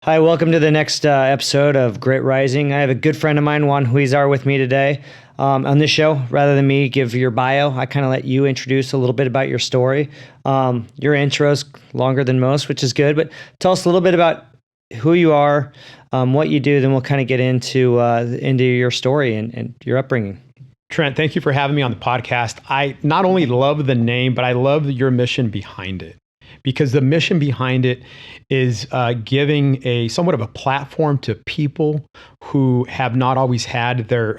Hi, welcome to the next episode of Great Rising. I have a good friend of mine, Juan Huizar, with me today. On this show, rather than me give your bio, I kind of let you introduce a little bit about your story. Your intro's longer than most, which is good, but tell us a little bit about who you are, what you do, then we'll kind of get into your story and your upbringing. Trent, thank you for having me on the podcast. I not only love the name, but I love your mission behind it. Because the mission behind it is giving a somewhat of a platform to people who have not always had their,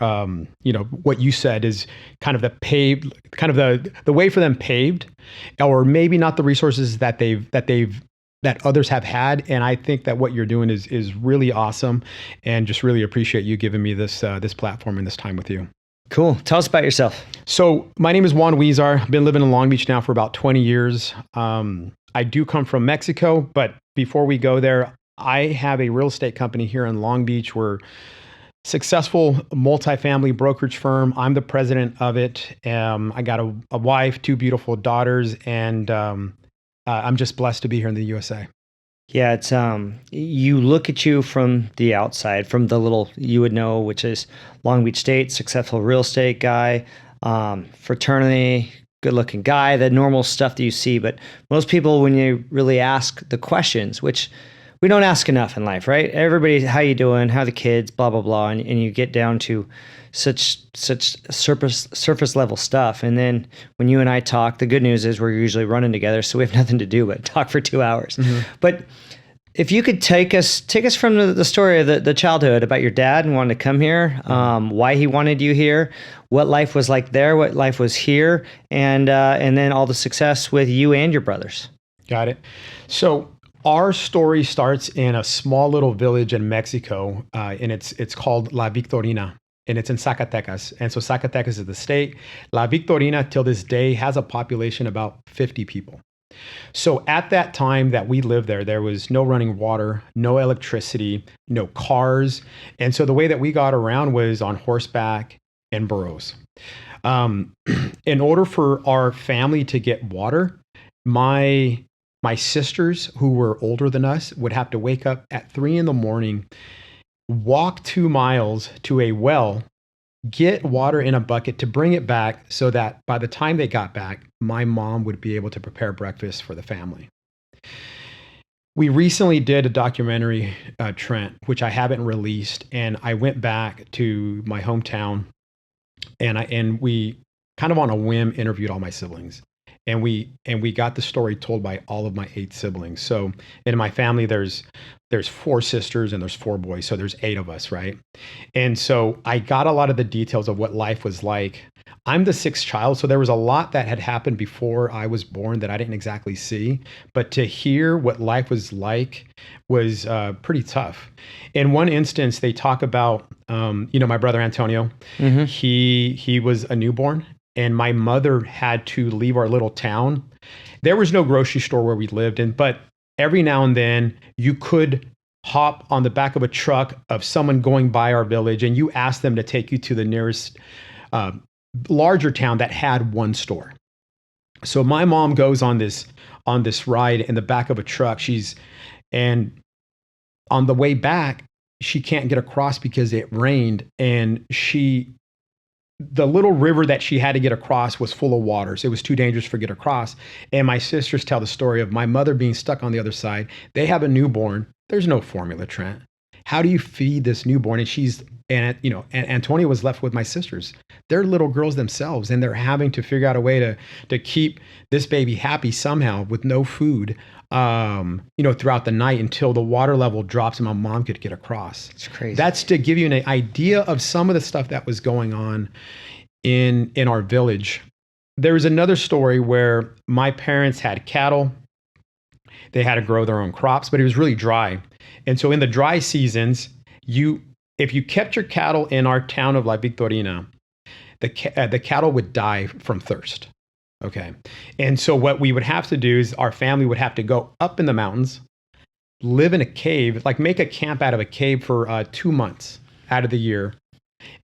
what you said is kind of the way for them paved, or maybe not the resources that others have had. And I think that what you're doing is really awesome, and just really appreciate you giving me this platform and this time with you. Cool. Tell us about yourself. So my name is Juan Huizar. I've been living in Long Beach now for about 20 years. I do come from Mexico, but before we go there, I have a real estate company here in Long Beach. We're successful multifamily brokerage firm. I'm the president of it. I got a wife, two beautiful daughters, and I'm just blessed to be here in the USA. Yeah, it's you look at you from the outside, from the little you would know, which is Long Beach State, successful real estate guy, fraternity, good-looking guy, the normal stuff that you see. But most people, when you really ask the questions, which we don't ask enough in life, right? Everybody, how you doing? How the kids? Blah blah blah, and you get down to such surface level stuff. And then when you and I talk, the good news is we're usually running together, so we have nothing to do but talk for 2 hours. Mm-hmm. But if you could take us from the story of the childhood about your dad and wanting to come here, why he wanted you here, what life was like there, what life was here, and then all the success with you and your brothers. Got it. So our story starts in a small little village in Mexico, and it's called La Victorina, and it's in Zacatecas. And so Zacatecas is the state. La Victorina, till this day, has a population about 50 people. So at that time that we lived there, there was no running water, no electricity, no cars. And so the way that we got around was on horseback and burros. In order for our family to get water, my sisters, who were older than us, would have to wake up at 3 a.m, walk 2 miles to a well, get water in a bucket to bring it back so that by the time they got back, my mom would be able to prepare breakfast for the family. We recently did a documentary, Trent, which I haven't released, and I went back to my hometown and we kind of on a whim interviewed all my siblings. And we got the story told by all of my 8 siblings. So in my family, there's 4 sisters and there's 4 boys. So there's 8 of us, right? And so I got a lot of the details of what life was like. I'm the 6th child, so there was a lot that had happened before I was born that I didn't exactly see. But to hear what life was like was pretty tough. In one instance, they talk about, my brother Antonio. Mm-hmm. He was a newborn. And my mother had to leave our little town. There was no grocery store where we lived in, but every now and then you could hop on the back of a truck of someone going by our village, and you ask them to take you to the nearest larger town that had one store. So my mom goes on this ride in the back of a truck. And on the way back, she can't get across because it rained, and the little river that she had to get across was full of water. So it was too dangerous for her to get across. And my sisters tell the story of my mother being stuck on the other side. They have a newborn. There's no formula, Trent. How do you feed this newborn? And Antonia was left with my sisters. They're little girls themselves, and they're having to figure out a way to keep this baby happy somehow with no food, throughout the night until the water level drops and my mom could get across. It's crazy. That's to give you an idea of some of the stuff that was going on in our village. There was another story where my parents had cattle. They had to grow their own crops, but it was really dry. And so in the dry seasons, if you kept your cattle in our town of La Victorina, the cattle would die from thirst. Okay. And so what we would have to do is our family would have to go up in the mountains, live in a cave, like make a camp out of a cave for 2 months out of the year,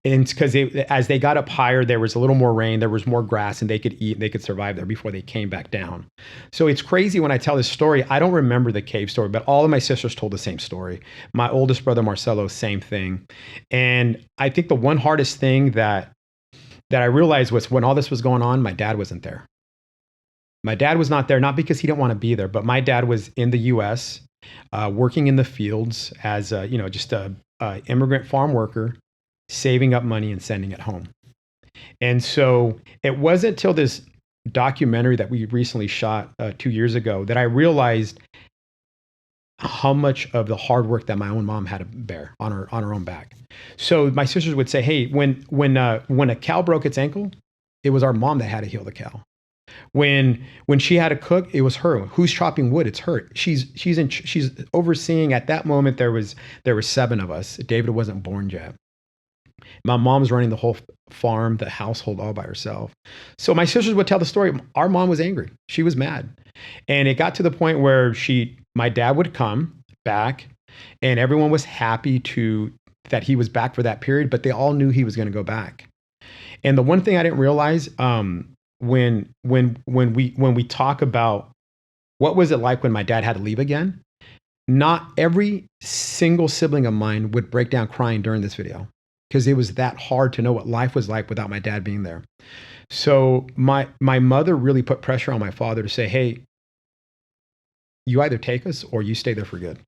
And it's because as they got up higher, there was a little more rain, there was more grass, and they could eat, and they could survive there before they came back down. So it's crazy when I tell this story. I don't remember the cave story, but all of my sisters told the same story. My oldest brother Marcelo, same thing. And I think the one hardest thing that I realized was when all this was going on, my dad wasn't there. My dad was not there, not because he didn't want to be there, but my dad was in the U.S. Working in the fields as just a immigrant farm worker, saving up money and sending it home. And so it wasn't until this documentary that we recently shot 2 years ago that I realized how much of the hard work that my own mom had to bear on her own back. So my sisters would say, "Hey, when a cow broke its ankle, it was our mom that had to heal the cow. When she had to cook, it was her. Who's chopping wood? It's her. She's overseeing." At that moment, there was 7 of us. David wasn't born yet. My mom was running the whole farm, the household, all by herself. So my sisters would tell the story. Our mom was angry. She was mad. And it got to the point where my dad would come back, and everyone was happy that he was back for that period, but they all knew he was going to go back. And the one thing I didn't realize, when we talk about what was it like when my dad had to leave again, not every single sibling of mine would break down crying during this video, because it was that hard to know what life was like without my dad being there. So my mother really put pressure on my father to say, "Hey, you either take us or you stay there for good."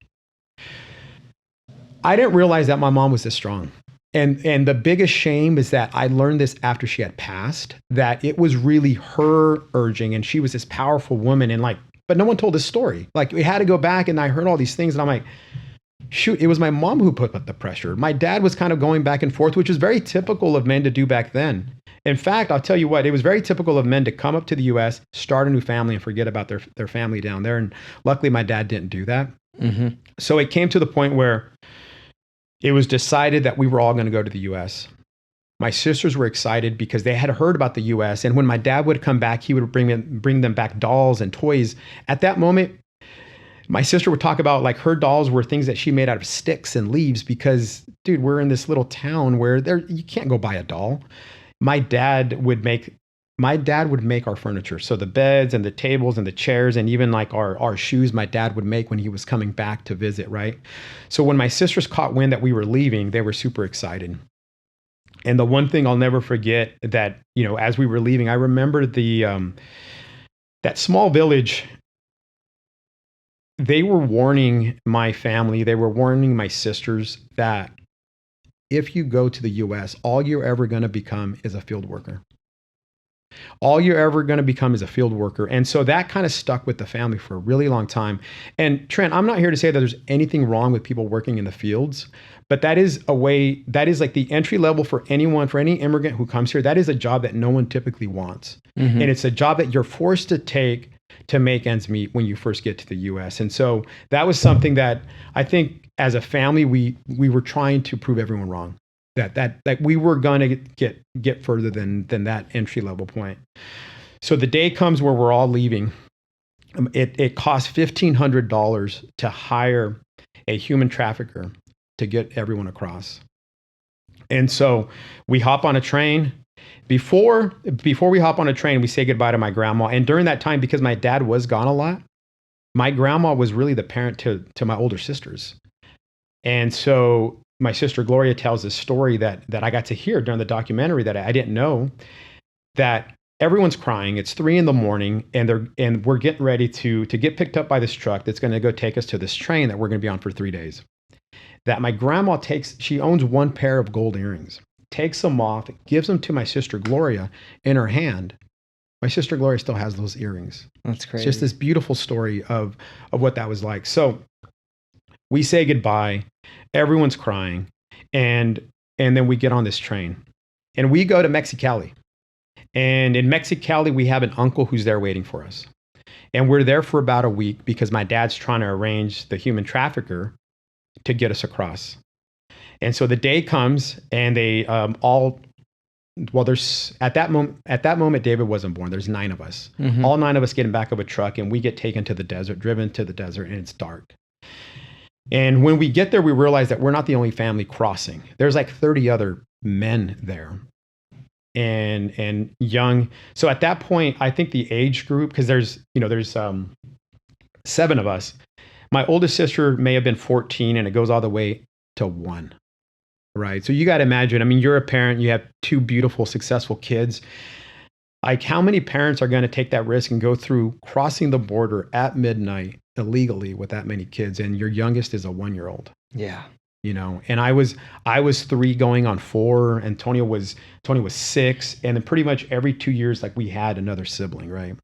I didn't realize that my mom was this strong. And the biggest shame is that I learned this after she had passed, that it was really her urging, and she was this powerful woman, and but no one told this story. We had to go back, and I heard all these things, and I'm like, shoot, it was my mom who put the pressure. My dad was kind of going back and forth, which was very typical of men to do back then. In fact, I'll tell you what, it was very typical of men to come up to the U.S., start a new family, and forget about their family down there. And luckily, my dad didn't do that. Mm-hmm. So it came to the point where it was decided that we were all going to go to the U.S. My sisters were excited because they had heard about the U.S. And when my dad would come back, he would bring them back dolls and toys. At that moment, my sister would talk about her dolls were things that she made out of sticks and leaves because, dude, we're in this little town where you can't go buy a doll. My dad would make our furniture. So the beds and the tables and the chairs and even our shoes, my dad would make when he was coming back to visit, right? So when my sisters caught wind that we were leaving, they were super excited. And the one thing I'll never forget that, as we were leaving, I remember that small village. They were warning my family, they were warning my sisters that if you go to the U.S., all you're ever going to become is a field worker. All you're ever going to become is a field worker. And so that kind of stuck with the family for a really long time. And Trent, I'm not here to say that there's anything wrong with people working in the fields, but that is the entry level for anyone, for any immigrant who comes here. That is a job that no one typically wants. Mm-hmm. And it's a job that you're forced to take to make ends meet when you first get to the U.S. And so that was something that I think as a family, we were trying to prove everyone wrong, that we were going to get further than that entry level point. So the day comes where we're all leaving. It costs $1,500 to hire a human trafficker to get everyone across. And so we hop on a train. Before we hop on a train, we say goodbye to my grandma. And during that time, because my dad was gone a lot, my grandma was really the parent to my older sisters. And so my sister Gloria tells this story that I got to hear during the documentary that I didn't know, that everyone's crying. It's 3 a.m. and we're getting ready to get picked up by this truck that's going to go take us to this train that we're going to be on for 3 days. That my grandma she owns one pair of gold earrings, takes them off, gives them to my sister Gloria in her hand. My sister Gloria still has those earrings. That's crazy. It's just this beautiful story of what that was like. So we say goodbye. Everyone's crying. And then we get on this train. And we go to Mexicali. And in Mexicali, we have an uncle who's there waiting for us. And we're there for about a week because my dad's trying to arrange the human trafficker to get us across. And so the day comes and they there's at that moment, David wasn't born. There's 9 of us. Mm-hmm. All 9 of us get in back of a truck and we get taken to the desert, driven to the desert, and it's dark. And when we get there, we realize that we're not the only family crossing. There's 30 other men there and young. So at that point, I think the age group, because there's 7 of us. My oldest sister may have been 14, and it goes all the way to 1. Right. So you got to imagine, I mean, you're a parent, you have 2 beautiful, successful kids. Like, how many parents are going to take that risk and go through crossing the border at midnight illegally with that many kids? And your youngest is a 1-year-old. Yeah. And I was 3 going on 4, and Tony was 6. And then pretty much every 2 years, like, we had another sibling. Right.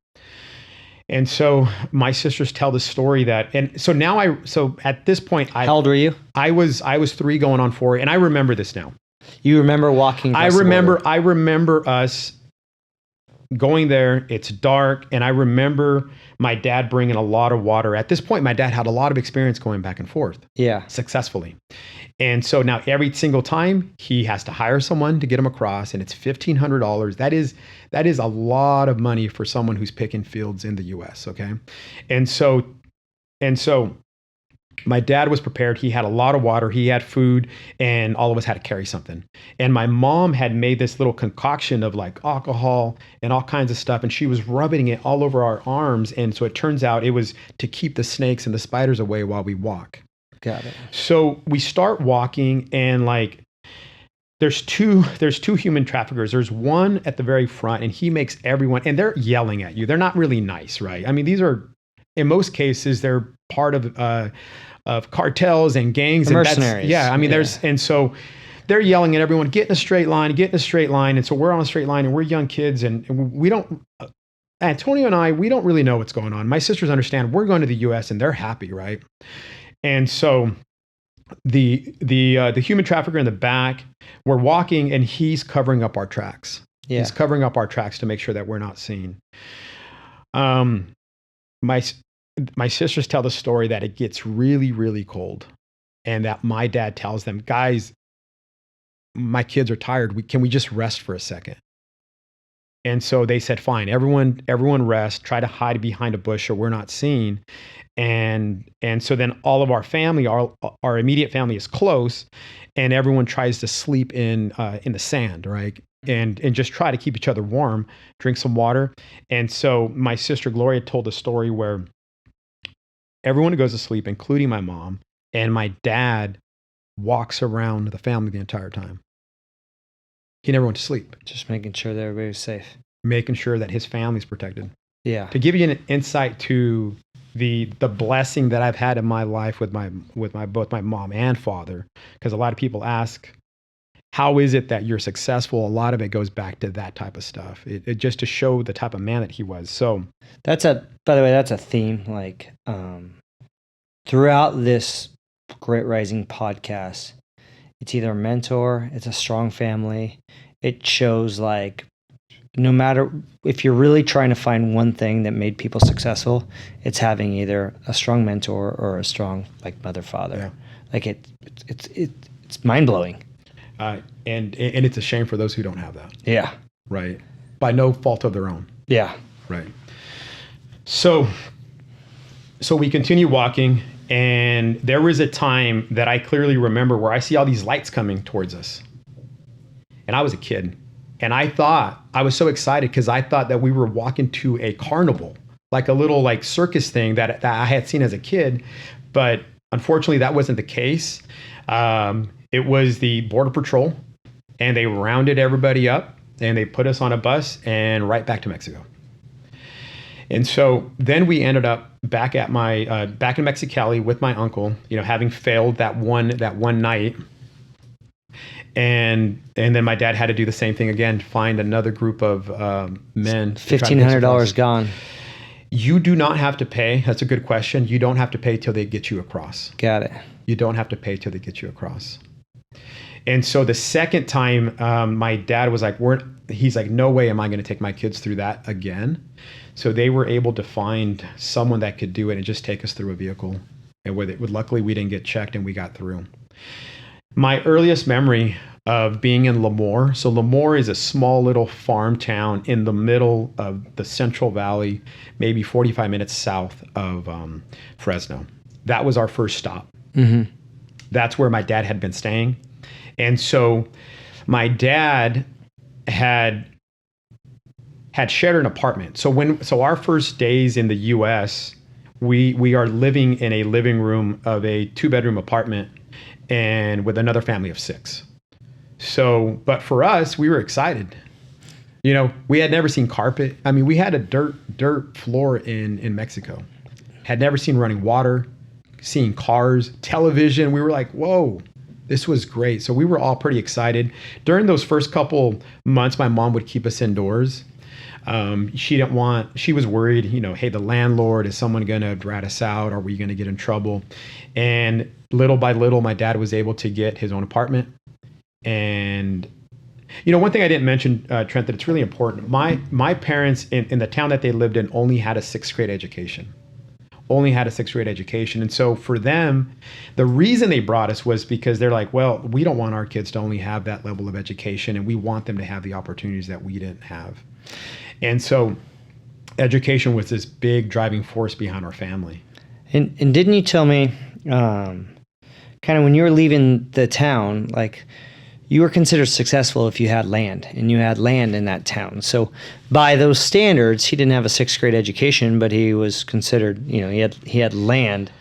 And so my sisters tell the story so at this point, how old were you? I was 3 going on 4. And I remember this now. You remember walking across the border? I remember us going there. It's dark. And I remember my dad bringing a lot of water. At this point, my dad had a lot of experience going back and forth. Yeah. Successfully. And so now every single time he has to hire someone to get him across, and it's $1,500. That is a lot of money for someone who's picking fields in the US. Okay. And so my dad was prepared. He had a lot of water, he had food, and all of us had to carry something. And my mom had made this little concoction of like alcohol and all kinds of stuff, and she was rubbing it all over our arms. And so it turns out it was to keep the snakes and the spiders away while we walk. Got it. So we start walking, and like, there's two human traffickers. There's one at the very front, and he makes everyone, and they're yelling at you. They're not really nice, right? I mean, these are, in most cases, they're part of cartels and gangs and mercenaries. And so they're yelling at everyone, get in a straight line. And so we're on a straight line, and we're young kids, and we don't, Antonio and I, we don't really know what's going on. My sisters understand we're going to the US, and they're happy, right? And so the human trafficker in the back, we're walking, and he's covering up our tracks. Yeah. He's covering up our tracks to make sure that we're not seen. My sisters tell the story that it gets really, really cold, and that my dad tells them, guys, my kids are tired. Can we just rest for a second? And so they said, fine, everyone rest, try to hide behind a bush so we're not seen. And so then all of our family, our immediate family is close, and everyone tries to sleep in the sand, right? And just try to keep each other warm, drink some water. And so my sister Gloria told a story where everyone goes to sleep, including my mom, and my dad walks around the family the entire time. He never went to sleep. Just making sure that everybody was safe. Making sure that his family's protected. Yeah. To give you an insight to the blessing that I've had in my life with both my mom and father, because a lot of people ask, how is it that you're successful? A lot of it goes back to that type of stuff. It just to show the type of man that he was. So by the way, that's a theme. Like, throughout this Great Rising podcast, it's either a mentor, it's a strong family. It shows, like, no matter if you're really trying to find one thing that made people successful, it's having either a strong mentor or a strong, like, mother, father. Yeah. Like, it's mind blowing. And it's a shame for those who don't have that. Yeah. Right. By no fault of their own. Yeah. Right. So we continue walking, and there was a time that I clearly remember where I see all these lights coming towards us. And I was a kid, and I was so excited because I thought that we were walking to a carnival, like a little like circus thing that I had seen as a kid. But unfortunately, that wasn't the case. It was the Border Patrol, and they rounded everybody up, and they put us on a bus and right back to Mexico. And so then we ended up back in Mexicali with my uncle, having failed that one night. And then my dad had to do the same thing again, find another group of men. $1,500 gone. You do not have to pay. That's a good question. You don't have to pay till they get you across. Got it. You don't have to pay till they get you across. And so the second time, my dad was like, he's like, no way am I going to take my kids through that again. So they were able to find someone that could do it and just take us through a vehicle. And luckily we didn't get checked, and we got through. My earliest memory of being in Lemoore. So Lemoore is a small little farm town in the middle of the Central Valley, maybe 45 minutes south of Fresno. That was our first stop. Mm-hmm. That's where my dad had been staying. And so my dad had shared an apartment. So our first days in the U.S., we are living in a living room of a 2-bedroom apartment, and with another family of 6. So, but for us, we were excited. We had never seen carpet. I mean, we had a dirt floor in Mexico. Had never seen running water, seeing cars, television. We were like, whoa, this was great. So we were all pretty excited. During those first couple months, my mom would keep us indoors. She was worried, hey, the landlord, is someone going to rat us out? Are we going to get in trouble? And little by little, my dad was able to get his own apartment. And, one thing I didn't mention, Trent, that it's really important. My parents in the town that they lived in only had a 6th grade education. And so for them, the reason they brought us was because they're like, well, we don't want our kids to only have that level of education, and we want them to have the opportunities that we didn't have. And so education was this big driving force behind our family. And didn't you tell me, kind of when you were leaving the town, like you were considered successful if you had land, and you had land in that town. So by those standards, he didn't have a 6th grade education, but he was considered, he had land.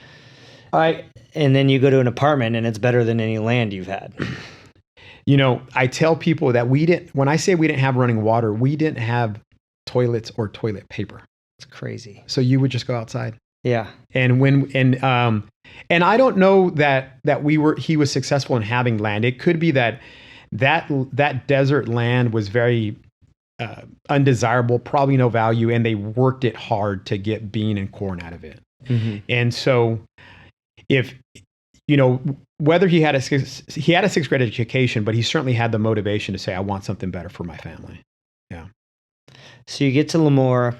And then you go to an apartment and it's better than any land you've had. I tell people that when I say we didn't have running water, we didn't have toilets or toilet paper. It's crazy. So you would just go outside. Yeah. And I don't know that he was successful in having land. It could be that desert land was very undesirable, probably no value, and they worked it hard to get bean and corn out of it. Mm-hmm. And so if whether he had a 6th grade education, but he certainly had the motivation to say, I want something better for my family. Yeah. So you get to Lemoore,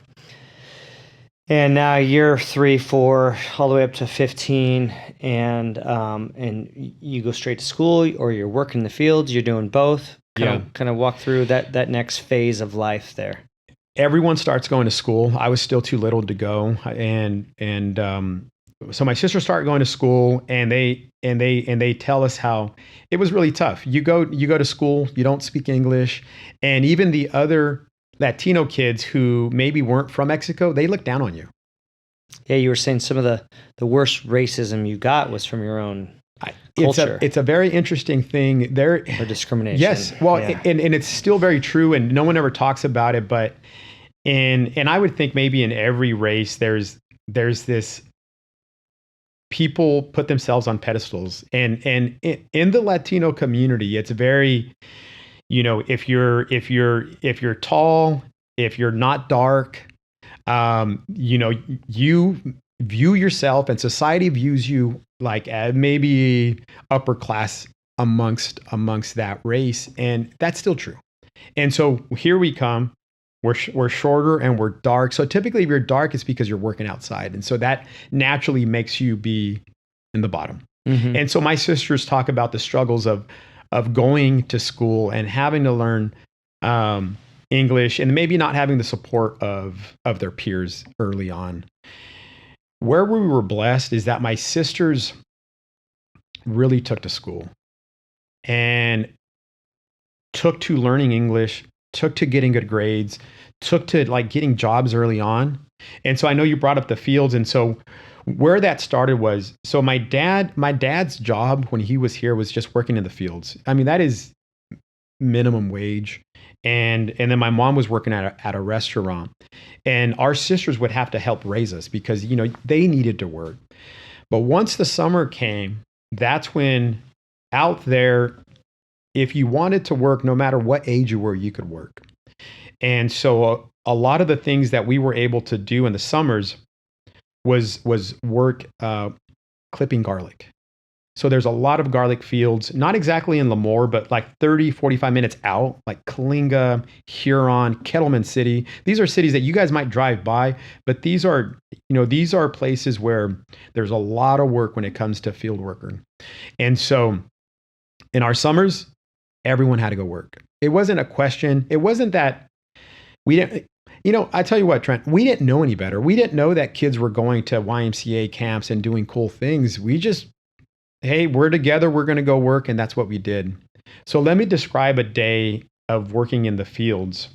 and now you're 3, 4, all the way up to 15, and you go straight to school, or you're working in the fields. You're doing both. Kind of walk through that next phase of life there. Everyone starts going to school. I was still too little to go, and so my sisters start going to school, and they tell us how it was really tough. You go to school, you don't speak English, and even the other Latino kids who maybe weren't from Mexico, they look down on you. Yeah, you were saying some of the worst racism you got was from your own culture. It's a very interesting thing there. Or discrimination. Yes, well, yeah. and it's still very true, and no one ever talks about it. But and I would think maybe in every race there's this, people put themselves on pedestals, and in the Latino community, it's very, if you're tall, if you're not dark, you view yourself, and society views you like maybe upper class amongst that race, and that's still true. And so here we come. We're shorter and we're dark. So typically if you're dark, it's because you're working outside. And so that naturally makes you be in the bottom. Mm-hmm. And so my sisters talk about the struggles of going to school and having to learn English, and maybe not having the support of their peers early on. Where we were blessed is that my sisters really took to school and took to learning English, took to getting good grades, took to like getting jobs early on. And so I know you brought up the fields. And so where that started was, so my dad's job when he was here was just working in the fields. I mean, that is minimum wage. And then my mom was working at a restaurant, and our sisters would have to help raise us because, they needed to work. But once the summer came, that's when out there, if you wanted to work, no matter what age you were, you could work. And so a lot of the things that we were able to do in the summers was work clipping garlic. So there's a lot of garlic fields, not exactly in Lemoore, but like 30, 45 minutes out, like Kalinga, Huron, Kettleman City. These are cities that you guys might drive by, but these are places where there's a lot of work when it comes to field worker. And so in our summers, everyone had to go work. It wasn't a question. It wasn't that we didn't, I tell you what, Trent, we didn't know any better. We didn't know that kids were going to YMCA camps and doing cool things. We just, hey, we're together, we're going to go work. And that's what we did. So let me describe a day of working in the fields.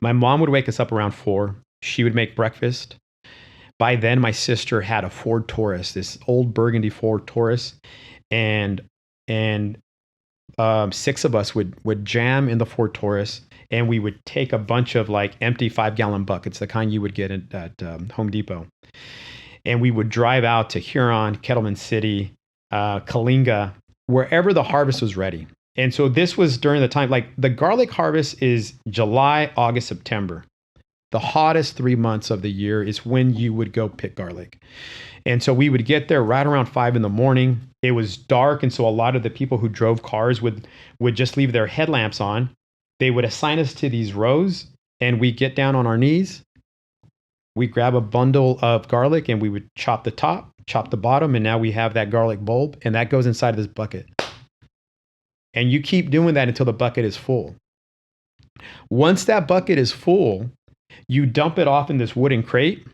My mom would wake us up around 4. She would make breakfast. By then, my sister had a Ford Taurus, this old burgundy Ford Taurus, and and 6 of us would jam in the Ford Taurus, and we would take a bunch of like empty 5-gallon buckets, the kind you would get at Home Depot, and we would drive out to Huron, Kettleman City, Kalinga, wherever the harvest was ready. And so this was during the time, like the garlic harvest is July, August, September. The hottest 3 months of the year is when you would go pick garlic. And so we would get there right around 5 in the morning. It was dark. And so a lot of the people who drove cars would just leave their headlamps on. They would assign us to these rows, and we get down on our knees. We grab a bundle of garlic and we would chop the top, chop the bottom. And now we have that garlic bulb, and that goes inside of this bucket. And you keep doing that until the bucket is full. Once that bucket is full, you dump it off in this wooden crate,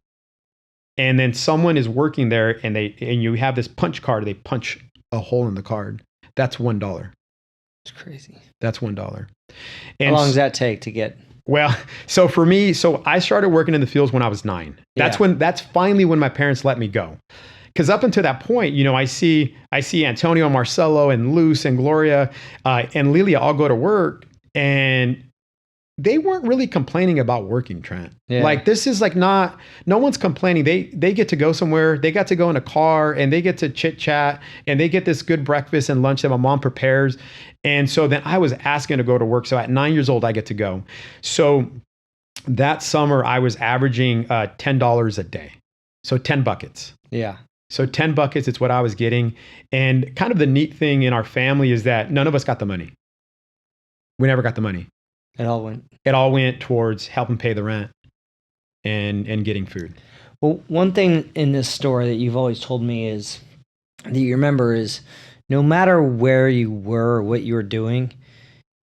and then someone is working there, and you have this punch card. They punch a hole in the card. That's $1. It's crazy. That's $1. And how long does that take to get? Well, so for me, I started working in the fields when I was 9. That's finally when my parents let me go. Because up until that point, I see Antonio, Marcelo, and Luz, and Gloria, and Lilia all go to work, and they weren't really complaining about working, Trent. Yeah. Like this is like no one's complaining. They get to go somewhere. They got to go in a car, and they get to chit chat, and they get this good breakfast and lunch that my mom prepares. And so then I was asking to go to work. So at 9 years old, I get to go. So that summer I was averaging $10 a day. So 10 buckets. Yeah. So 10 buckets, it's what I was getting. And kind of the neat thing in our family is that none of us got the money. We never got the money. It all went towards helping pay the rent and getting food. Well, one thing in this story that you've always told me is that you remember is no matter where you were or what you were doing,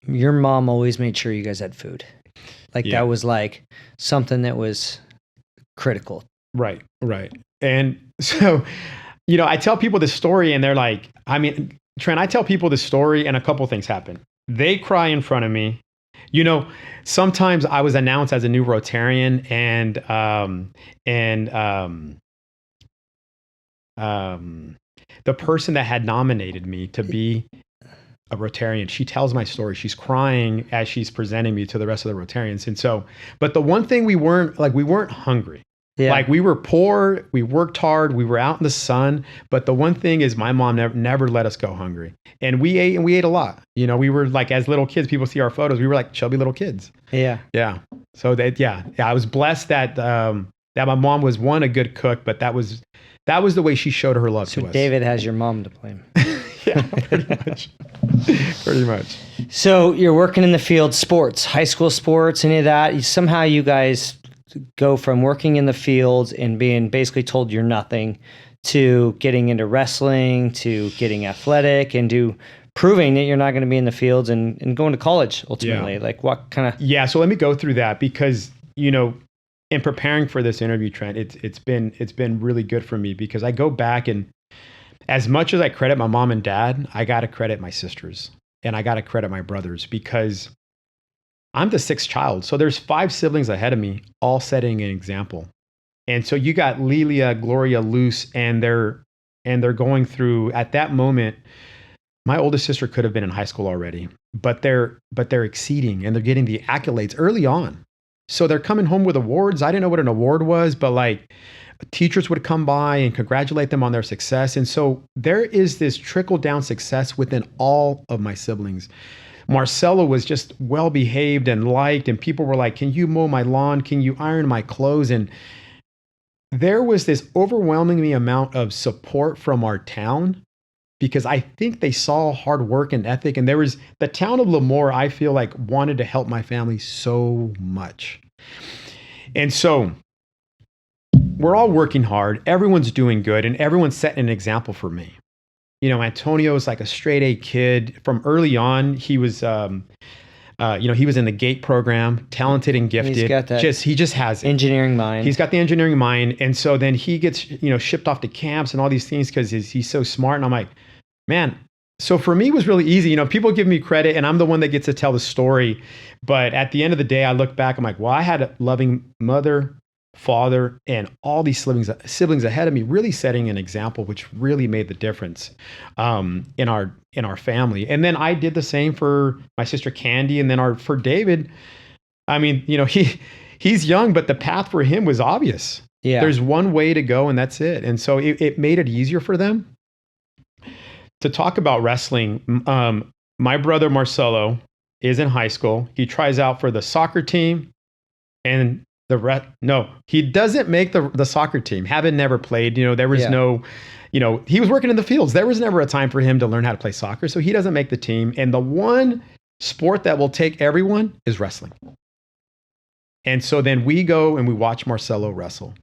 your mom always made sure you guys had food. Like that was like something that was critical. Right. And so, I tell people this story, and they're like, Trent, I tell people this story, and a couple things happen. They cry in front of me. Sometimes I was announced as a new Rotarian, and the person that had nominated me to be a Rotarian, she tells my story. She's crying as she's presenting me to the rest of the Rotarians. And so, but the one thing we weren't hungry. Yeah. Like we were poor, we worked hard, we were out in the sun. But the one thing is my mom never let us go hungry. And we ate a lot. We were like, as little kids, people see our photos, we were like chubby little kids. Yeah. Yeah. So I was blessed that my mom was a good cook, but that was the way she showed her love to us. So David has your mom to blame. Yeah, pretty much. Pretty much. So you're working in the field, sports, high school sports, any of that. Somehow you guys go from working in the fields and being basically told you're nothing to getting into wrestling, to getting athletic, and to proving that you're not going to be in the fields and going to college ultimately. Yeah. Like what kind of... Yeah. So let me go through that because, in preparing for this interview, Trent, it's been really good for me because I go back, and as much as I credit my mom and dad, I got to credit my sisters and I got to credit my brothers because I'm the 6th child. So there's 5 siblings ahead of me, all setting an example. And so you got Lilia, Gloria, Luz, and they're going through, at that moment, my oldest sister could have been in high school already, but they're exceeding and they're getting the accolades early on. So they're coming home with awards. I didn't know what an award was, but like teachers would come by and congratulate them on their success. And so there is this trickle down success within all of my siblings. Marcelo was just well behaved and liked, and people were like, can you mow my lawn? Can you iron my clothes? And there was this overwhelming amount of support from our town because I think they saw hard work and ethic. And there was the town of Lemoore, I feel like wanted to help my family so much. And so we're all working hard. Everyone's doing good, and everyone's setting an example for me. Antonio is like a straight A kid from early on. He was, he was in the GATE program, talented and gifted. He's got that he just has it. Engineering mind. He's got the engineering mind. And so then he gets, shipped off to camps and all these things because he's so smart. And I'm like, man, So for me, it was really easy. People give me credit, and I'm the one that gets to tell the story. But at the end of the day, I look back. I'm like, well, I had a loving mother, father, and all these siblings ahead of me, really setting an example, which really made the difference in our family. And then I did the same for my sister Candy, and then for David. I mean, he's young, but the path for him was obvious. Yeah. There's one way to go, and that's it. And so it made it easier for them. To talk about wrestling, my brother Marcelo is in high school. He tries out for the soccer team, and no, he doesn't make the soccer team. Having never played, there was no, he was working in the fields. There was never a time for him to learn how to play soccer, so he doesn't make the team. And the one sport that will take everyone is wrestling. And so then we go and we watch Marcelo wrestle,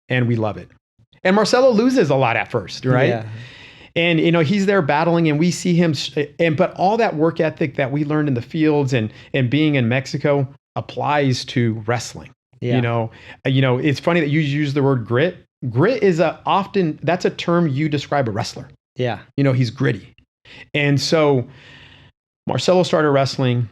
and we love it. And Marcelo loses a lot at first, right? Yeah. And, he's there battling, and we see him. But all that work ethic that we learned in the fields and being in Mexico applies to wrestling. Yeah. It's funny that you use the word grit. Grit is that's a term you describe a wrestler. Yeah. He's gritty. And so Marcelo started wrestling.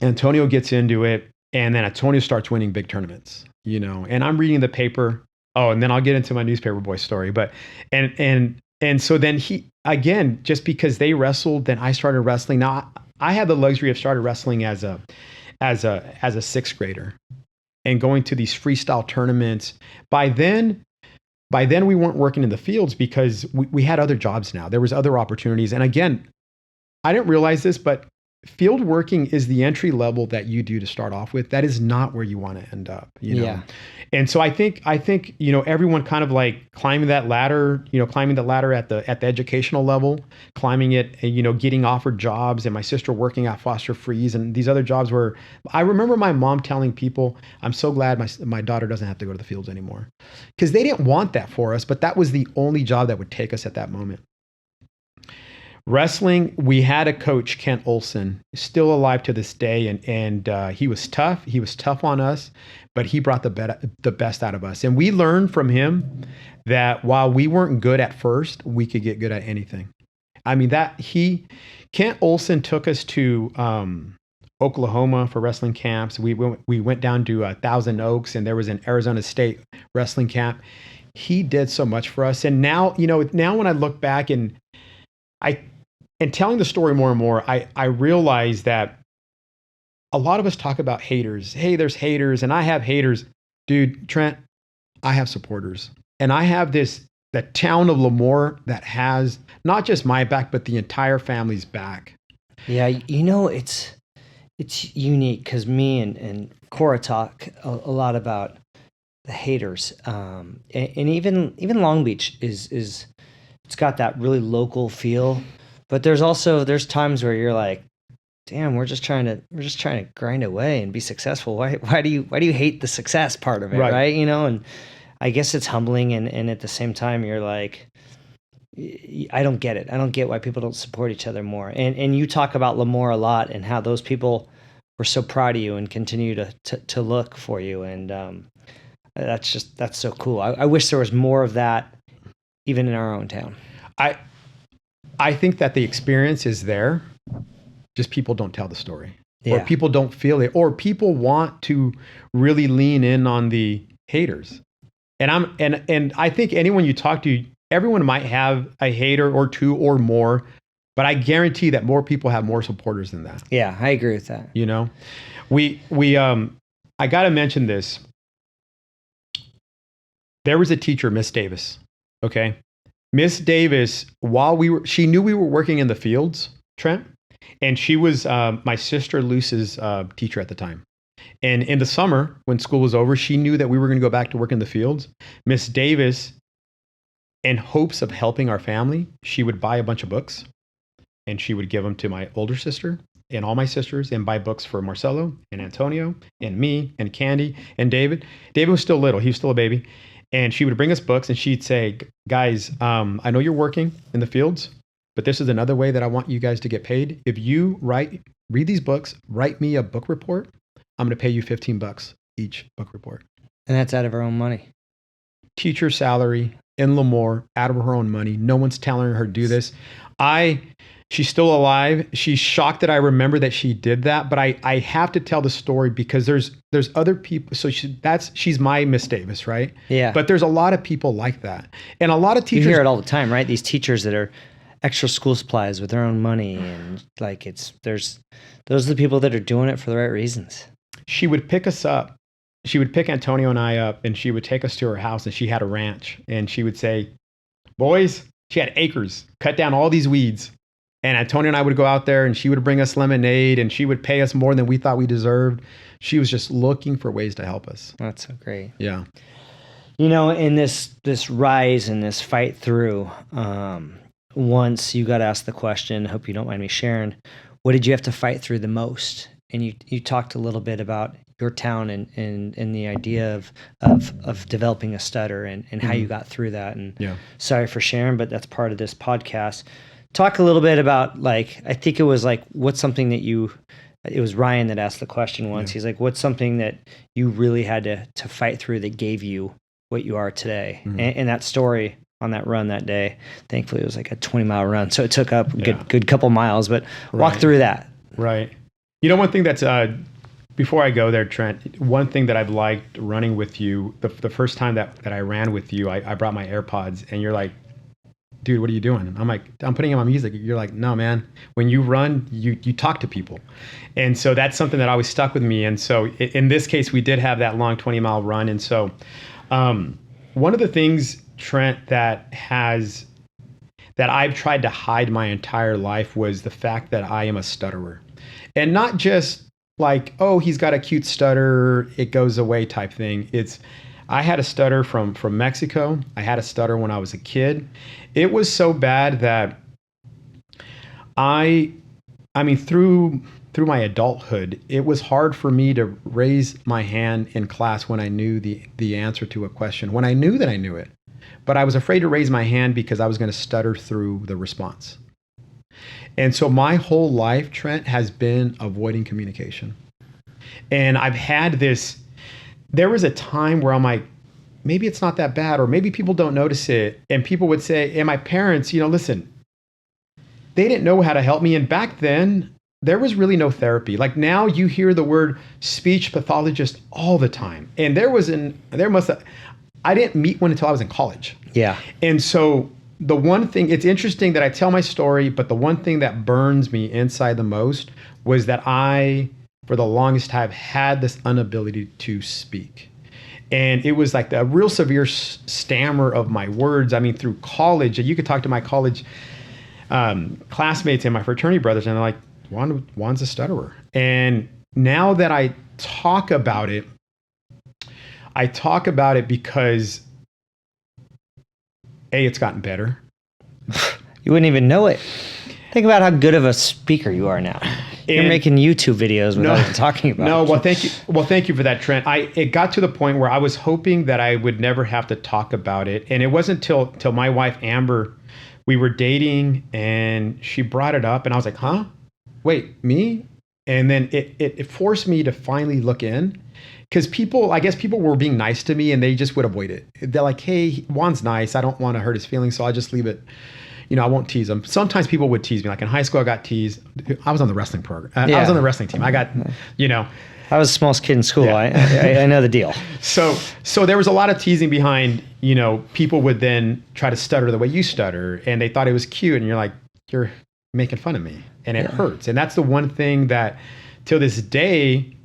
Antonio gets into it. And then Antonio starts winning big tournaments, and I'm reading the paper. Oh, and then I'll get into my newspaper boy story. But, and so then again, just because they wrestled, then I started wrestling. Now I had the luxury of started wrestling as a sixth grader and going to these freestyle tournaments. By then we weren't working in the fields because we had other jobs now. There was other opportunities. And again, I didn't realize this, but field working is the entry level that you do to start off with. That is not where you want to end up, Yeah. And so I think, everyone kind of like climbing that ladder at the educational level, climbing it, getting offered jobs, and my sister working at Foster Freeze and these other jobs where I remember my mom telling people, I'm so glad my daughter doesn't have to go to the fields anymore, because they didn't want that for us, but that was the only job that would take us at that moment. Wrestling, we had a coach, Kent Olson, still alive to this day, and he was tough. He was tough on us, but he brought the best out of us. And we learned from him that while we weren't good at first, we could get good at anything. I mean, Kent Olson took us to Oklahoma for wrestling camps. We went down to Thousand Oaks, and there was an Arizona State wrestling camp. He did so much for us. And now when I look back and telling the story more and more, I realize that a lot of us talk about haters. Hey, there's haters, and I have haters. Dude, Trent, I have supporters. And I have the town of Lemoore that has not just my back, but the entire family's back. Yeah, it's unique because me and Cora talk a lot about the haters. And even Long Beach is it's got that really local feel. But there's times where you're like, damn, we're just trying to grind away and be successful. Why do you hate the success part of it, right? And I guess it's humbling, and at the same time you're like, I don't get it. I don't get why people don't support each other more. And you talk about Lemoore a lot and how those people were so proud of you and continue to look for you, and that's so cool. I wish there was more of that even in our own town. I think that the experience is there, just people don't tell the story, Yeah. or people don't feel it, or people want to really lean in on the haters. And I think anyone you talk to, everyone might have a hater or two or more, but I guarantee that more people have more supporters than that. Yeah, I agree with that. I got to mention this. There was a teacher, Miss Davis. Okay. Miss Davis, she knew we were working in the fields, Trent, and she was my sister Luce's teacher at the time. And in the summer, when school was over, she knew that we were going to go back to work in the fields. Miss Davis, in hopes of helping our family, she would buy a bunch of books, and she would give them to my older sister and all my sisters, and buy books for Marcelo and Antonio and me and Candy and David. David was still little. He was still a baby. And she would bring us books, and she'd say, guys, I know you're working in the fields, but this is another way that I want you guys to get paid. If you read these books, write me a book report, I'm going to pay you $15 each book report. And that's out of our own money. Teacher salary, in Lemoore out of her own money. No one's telling her to do this. She's still alive. She's shocked that I remember that she did that, but I have to tell the story because there's other people. So she's my Miss Davis, right? Yeah. But there's a lot of people like that, and a lot of teachers. You hear it all the time, right? These teachers that are extra school supplies with their own money, and like those are the people that are doing it for the right reasons. She would pick us up. She would pick Antonio and I up, and she would take us to her house, and she had a ranch, and she would say, "Boys," she had acres, cut down all these weeds. And Antonio and I would go out there, and she would bring us lemonade, and she would pay us more than we thought we deserved. She was just looking for ways to help us. That's so great. Yeah. In this rise and this fight through, once you got asked the question, hope you don't mind me sharing, what did you have to fight through the most? And you talked a little bit about your town and the idea of developing a stutter and how you got through that. And sorry for sharing, but that's part of this podcast. Talk a little bit about, like, I think it was like, what's something that it was Ryan that asked the question once. He's like, what's something that you really had to fight through that gave you what you are today? And that story on that run that day, thankfully it was like a 20-mile run. So it took up a good couple miles, but walk through that. Right. One thing that's, before I go there, Trent, one thing that I've liked running with you, the first time that I ran with you, I brought my AirPods, and you're like, "Dude, what are you doing?" I'm like, "I'm putting in my music." You're like, "No, man. When you run, you talk to people." And so that's something that always stuck with me. And so in this case, we did have that long 20-mile run. And so one of the things, Trent, that I've tried to hide my entire life was the fact that I am a stutterer. And not just like, oh, he's got a cute stutter, it goes away type thing. I had a stutter from Mexico. I had a stutter when I was a kid. It was so bad that through my adulthood, it was hard for me to raise my hand in class when I knew the answer to a question, when I knew that I knew it. But I was afraid to raise my hand because I was going to stutter through the response. And so my whole life, Trent, has been avoiding communication. And I've had this. There was a time where I'm like, maybe it's not that bad, or maybe people don't notice it. And people would say, and my parents, listen, they didn't know how to help me. And back then, there was really no therapy. Like now you hear the word speech pathologist all the time. And I didn't meet one until I was in college. Yeah. And so the one thing, it's interesting that I tell my story, but the one thing that burns me inside the most was that for the longest time, had this inability to speak. And it was like a real severe stammer of my words. I mean, through college, you could talk to my college classmates and my fraternity brothers, and they're like, Juan's a stutterer. And now that I talk about it because, A, it's gotten better. You wouldn't even know it. Think about how good of a speaker you are now. You're making YouTube videos without even talking about it. No, well, thank you. Well, thank you for that, Trent. It got to the point where I was hoping that I would never have to talk about it. And it wasn't till my wife, Amber, we were dating, and she brought it up, and I was like, huh? Wait, me? And then it forced me to finally look in. Because I guess people were being nice to me, and they just would avoid it. They're like, hey, Juan's nice. I don't want to hurt his feelings, so I'll just leave it. I won't tease him. Sometimes people would tease me. Like in high school, I got teased. I was on the wrestling program. I was on the wrestling team. I got, I was the smallest kid in school. Yeah. I know the deal. So there was a lot of teasing behind, people would then try to stutter the way you stutter, and they thought it was cute. And you're like, you're making fun of me, and it hurts. And that's the one thing that till this day,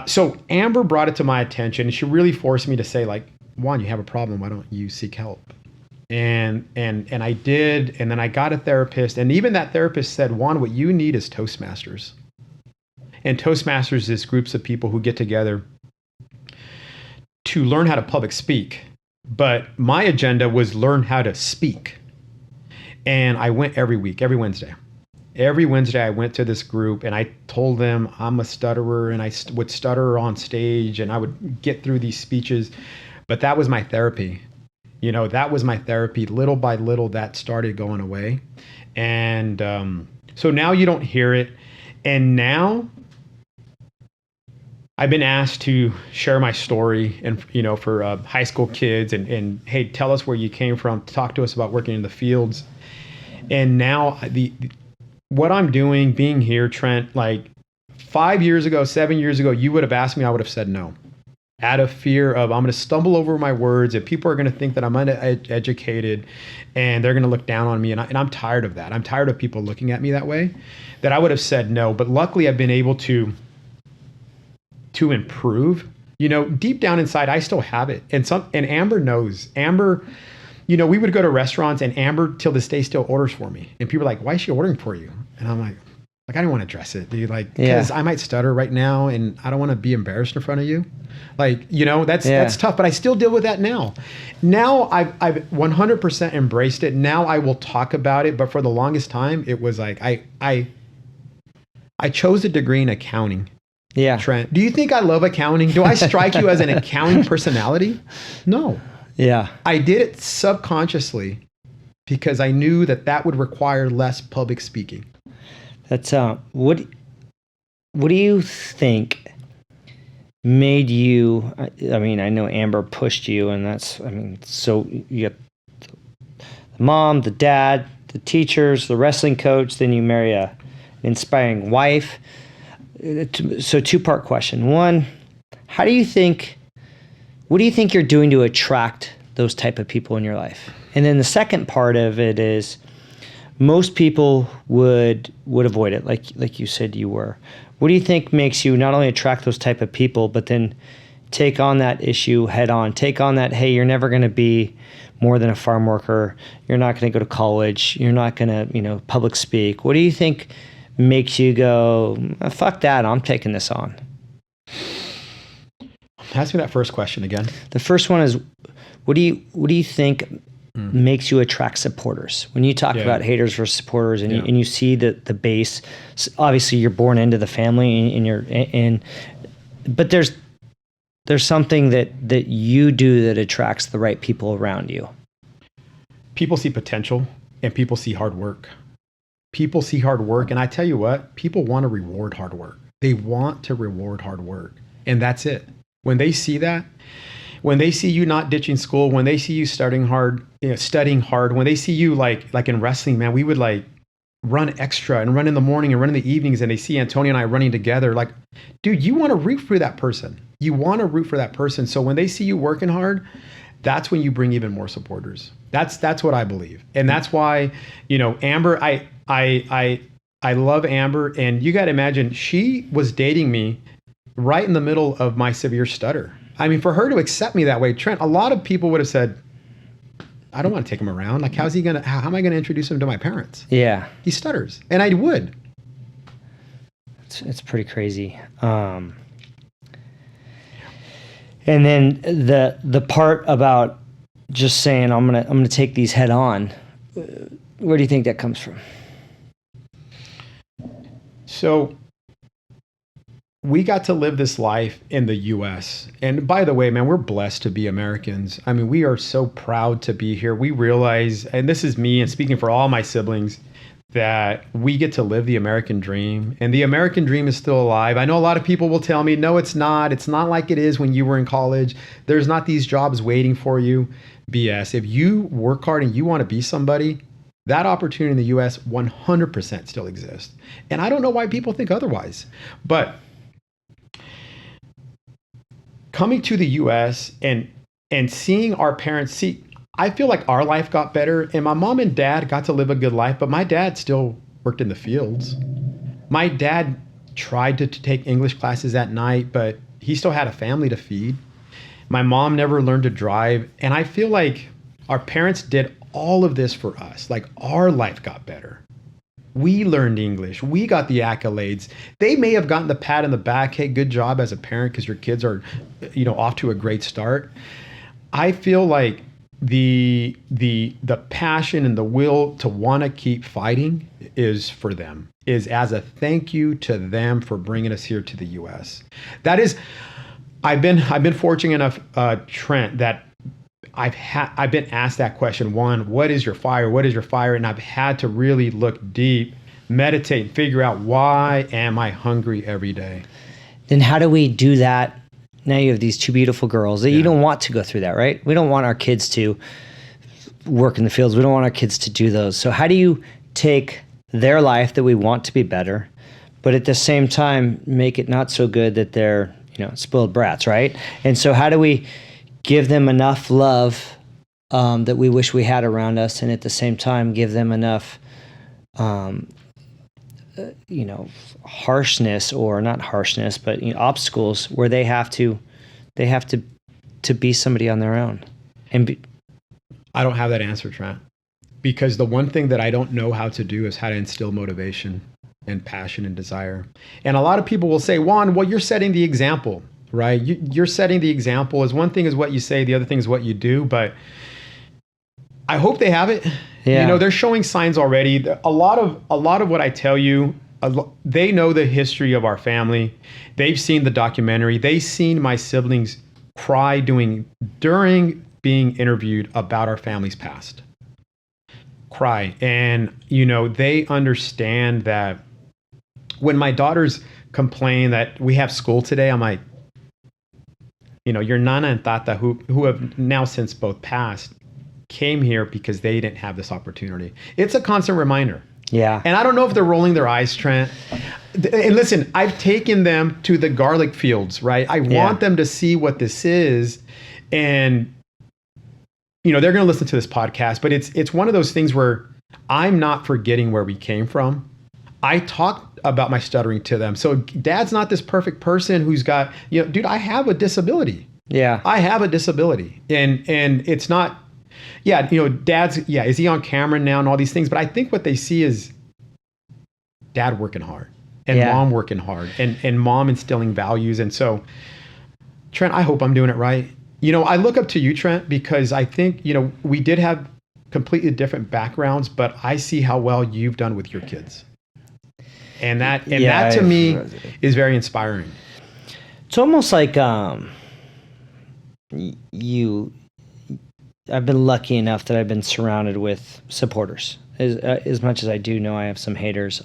so Amber brought it to my attention, and she really forced me to say, like, Juan, you have a problem. Why don't you seek help? And I did, and then I got a therapist, and even that therapist said, Juan, what you need is Toastmasters. And Toastmasters is groups of people who get together to learn how to public speak. But my agenda was learn how to speak. And I went every week, every Wednesday. Every Wednesday I went to this group, and I told them I'm a stutterer, and I would stutter on stage, and I would get through these speeches. But that was my therapy. That was my therapy. Little by little, that started going away. And so now you don't hear it. And now I've been asked to share my story and, for high school kids and, hey, tell us where you came from, talk to us about working in the fields. And now what I'm doing, being here, Trent, like 5 years ago, 7 years ago, you would have asked me, I would have said no. Out of fear of I'm going to stumble over my words and people are going to think that I'm uneducated and they're going to look down on me. And I'm tired of that. I'm tired of people looking at me that way, that I would have said no. But luckily I've been able to improve. Deep down inside, I still have it. And Amber knows. Amber, we would go to restaurants and Amber till this day still orders for me. And people are like, why is she ordering for you? And I'm like, I don't want to address it, dude. Like, because I might stutter right now and I don't want to be embarrassed in front of you. Like, that's tough, but I still deal with that now. Now I've 100% embraced it. Now I will talk about it. But for the longest time, it was like, I chose a degree in accounting. Yeah. Trent, do you think I love accounting? Do I strike you as an accounting personality? No. Yeah. I did it subconsciously because I knew that would require less public speaking. That's what do you think made you? I mean, I know Amber pushed you, and so you got the mom, the dad, the teachers, the wrestling coach. Then you marry an inspiring wife. So 2-part question. One, what do you think you're doing to attract those type of people in your life? And then the second part of it is, most people would avoid it, like you said you were. What do you think makes you not only attract those type of people, but then take on that issue head on? Take on that, hey, you're never going to be more than a farm worker. You're not going to go to college. You're not going to, public speak. What do you think makes you go, fuck that, I'm taking this on? Ask me that first question again. The first one is, what do you think makes you attract supporters? When you talk about haters versus supporters, and you see the base, obviously you're born into the family, but there's something that you do that attracts the right people around you. People see potential and people see hard work. People see hard work, and I tell you what, people want to reward hard work. They want to reward hard work, and that's it. When they see that, when they see you not ditching school, when they see you studying hard, when they see you like in wrestling, man, we would like run extra and run in the morning and run in the evenings, and they see Antonio and I running together. Like, dude, you want to root for that person. You want to root for that person. So when they see you working hard, that's when you bring even more supporters. That's what I believe, and that's why, Amber, I love Amber, and you got to imagine she was dating me right in the middle of my severe stutter. I mean, for her to accept me that way, Trent, a lot of people would have said, I don't want to take him around. Like, how am I going to introduce him to my parents? Yeah. He stutters. And I would. It's pretty crazy. And then the part about just saying, I'm going to take these head on. Where do you think that comes from? So we got to live this life in the U.S. And by the way, man, we're blessed to be Americans. I mean, we are so proud to be here. We realize, and this is me and speaking for all my siblings, that we get to live the American dream. And the American dream is still alive. I know a lot of people will tell me, no, it's not. It's not like it is when you were in college. There's not these jobs waiting for you. BS. If you work hard and you want to be somebody, that opportunity in the U.S. 100% still exists. And I don't know why people think otherwise. But coming to the U.S. and seeing our parents, I feel like our life got better, and my mom and dad got to live a good life, but my dad still worked in the fields. My dad tried to take English classes at night, but he still had a family to feed. My mom never learned to drive, and I feel like our parents did all of this for us. Like, our life got better. We learned English. We got the accolades. They may have gotten the pat on the back, hey, good job as a parent because your kids are, off to a great start. I feel like the passion and the will to want to keep fighting is for them, is as a thank you to them for bringing us here to the U.S. That is, I've been fortunate enough, Trent, that I've been asked that question. One, what is your fire? What is your fire? And I've had to really look deep, meditate, and figure out, why am I hungry every day? then how do we do that? Now you have these two beautiful girls that you don't want to go through that, right? We don't want our kids to work in the fields. We don't want our kids to do those. So how do you take their life that we want to be better, but at the same time make it not so good that they're, spoiled brats, right? And so how do we give them enough love that we wish we had around us, and at the same time give them enough harshness, or not harshness, but obstacles where they have to be somebody on their own. I don't have that answer, Trent, because the one thing that I don't know how to do is how to instill motivation and passion and desire. And a lot of people will say, Juan, well, you're setting the example, right? You're setting the example. Is one thing is what you say, the other thing is what you do. But I hope they have it. Yeah. They're showing signs already. A lot of what I tell you, they know the history of our family. They've seen the documentary. They've seen my siblings cry during being interviewed about our family's past. Cry. And, they understand that when my daughters complain that we have school today, I'm like, your Nana and Tata, who have now since both passed, came here because they didn't have this opportunity. It's a constant reminder. Yeah. And I don't know if they're rolling their eyes, Trent. And listen, I've taken them to the garlic fields, right? I want them to see what this is. And, they're going to listen to this podcast, but it's one of those things where I'm not forgetting where we came from. I talked about my stuttering to them. So Dad's not this perfect person who's got, dude, I have a disability. Yeah. I have a disability. And it's not, Dad's, is he on camera now and all these things? But I think what they see is Dad working hard and Mom working hard and Mom instilling values. And so, Trent, I hope I'm doing it right. I look up to you, Trent, because I think, we did have completely different backgrounds, but I see how well you've done with your kids. And that to me is very inspiring. It's almost like I've been lucky enough that I've been surrounded with supporters. As much as I do know I have some haters,